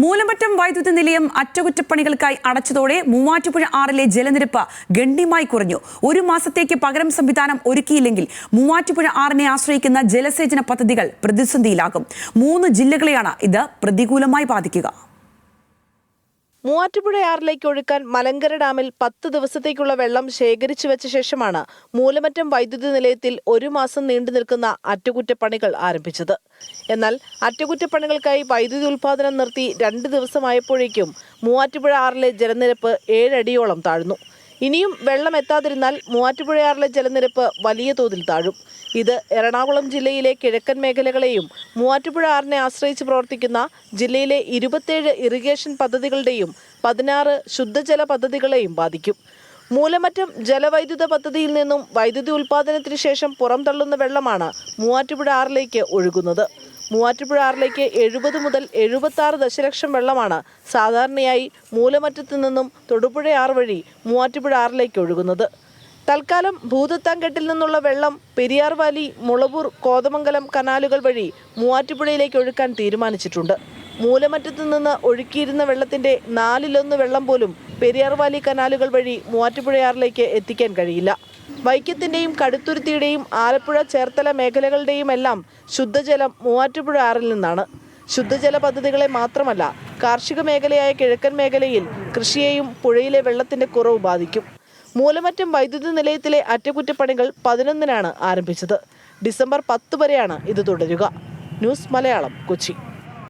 മൂലമറ്റം വൈദ്യുത നിലയം അറ്റകുറ്റപ്പണികൾക്കായി അടച്ചതോടെ മൂവാറ്റുപുഴ ആറിലെ ജലനിരപ്പ് ഗണ്യമായി കുറഞ്ഞു. ഒരു മാസത്തേക്ക് പകരം സംവിധാനം ഒരുക്കിയില്ലെങ്കിൽ മൂവാറ്റുപുഴ ആറിനെ ആശ്രയിക്കുന്ന ജലസേചന പദ്ധതികൾ പ്രതിസന്ധിയിലാകും. 3 ജില്ലകളെയാണ് ഇത് പ്രതികൂലമായി ബാധിക്കുക. മൂവാറ്റുപുഴ ആറിലേക്ക് ഒഴുക്കാൻ മലങ്കര ഡാമിൽ 10 ദിവസത്തേക്കുള്ള വെള്ളം ശേഖരിച്ചു വെച്ച ശേഷമാണ് മൂലമറ്റം വൈദ്യുതി നിലയത്തിൽ 1 മാസം നീണ്ടു നിൽക്കുന്ന അറ്റകുറ്റപ്പണികൾ ആരംഭിച്ചത്. എന്നാൽ അറ്റകുറ്റപ്പണികൾക്കായി വൈദ്യുതി ഉൽപാദനം നിർത്തി 2 ദിവസമായപ്പോഴേക്കും മൂവാറ്റുപുഴ ആറിലെ ജലനിരപ്പ് 7 അടിയോളം താഴ്ന്നു. ഇനിയും വെള്ളം എത്താതിരുന്നാൽ മൂവാറ്റുപുഴയാറിലെ ജലനിരപ്പ് വലിയ തോതിൽ താഴും. ഇത് എറണാകുളം ജില്ലയിലെ കിഴക്കൻ മേഖലകളെയും മൂവാറ്റുപുഴ ആറിനെ ആശ്രയിച്ച് പ്രവർത്തിക്കുന്ന ജില്ലയിലെ 27 ഇറിഗേഷൻ പദ്ധതികളുടെയും 16 ശുദ്ധജല പദ്ധതികളെയും ബാധിക്കും. മൂലമറ്റം ജലവൈദ്യുത പദ്ധതിയിൽ നിന്നും വൈദ്യുതി ഉൽപാദനത്തിന് ശേഷം പുറംതള്ളുന്ന വെള്ളമാണ് മൂവാറ്റുപുഴ ആറിലേക്ക് ഒഴുകുന്നത്. മൂവാറ്റുപുഴ ആറിലേക്ക് 70 മുതൽ 76 ദശലക്ഷം വെള്ളമാണ് സാധാരണയായി മൂലമറ്റത്തു നിന്നും തൊടുപുഴയാർ വഴി മൂവാറ്റുപുഴ ആറിലേക്ക് ഒഴുകുന്നത്. തൽക്കാലം ഭൂതത്താൻകെട്ടിൽ നിന്നുള്ള വെള്ളം പെരിയാർ വാലി, മുളവൂർ, കോതമംഗലം കനാലുകൾ വഴി മൂവാറ്റുപുഴയിലേക്ക് ഒഴുക്കാൻ തീരുമാനിച്ചിട്ടുണ്ട്. മൂലമറ്റത്തു നിന്ന് ഒഴുക്കിയിരുന്ന വെള്ളത്തിന്റെ 4/1 വെള്ളം പോലും പെരിയാർ വാലി കനാലുകൾ വഴി മൂവാറ്റുപുഴയാറിലേക്ക് എത്തിക്കാൻ കഴിയില്ല. വൈക്കത്തിന്റെയും കടുത്തുരുത്തിയുടെയും ആലപ്പുഴ, ചേർത്തല മേഖലകളുടെയും എല്ലാം ശുദ്ധജലം മൂവാറ്റുപുഴ ആറിൽ നിന്നാണ്. ശുദ്ധജല പദ്ധതികളെ മാത്രമല്ല, കാർഷിക മേഖലയായ കിഴക്കൻ മേഖലയിൽ കൃഷിയെയും പുഴയിലെ വെള്ളത്തിന്റെ കുറവ് ബാധിക്കും. മൂലമറ്റം വൈദ്യുതി നിലയത്തിലെ അറ്റകുറ്റപ്പണികൾ 11-നാണ് ആരംഭിച്ചത്. ഡിസംബർ 10 വരെയാണ് ഇത് തുടരുക. ന്യൂസ് മലയാളം, കൊച്ചി.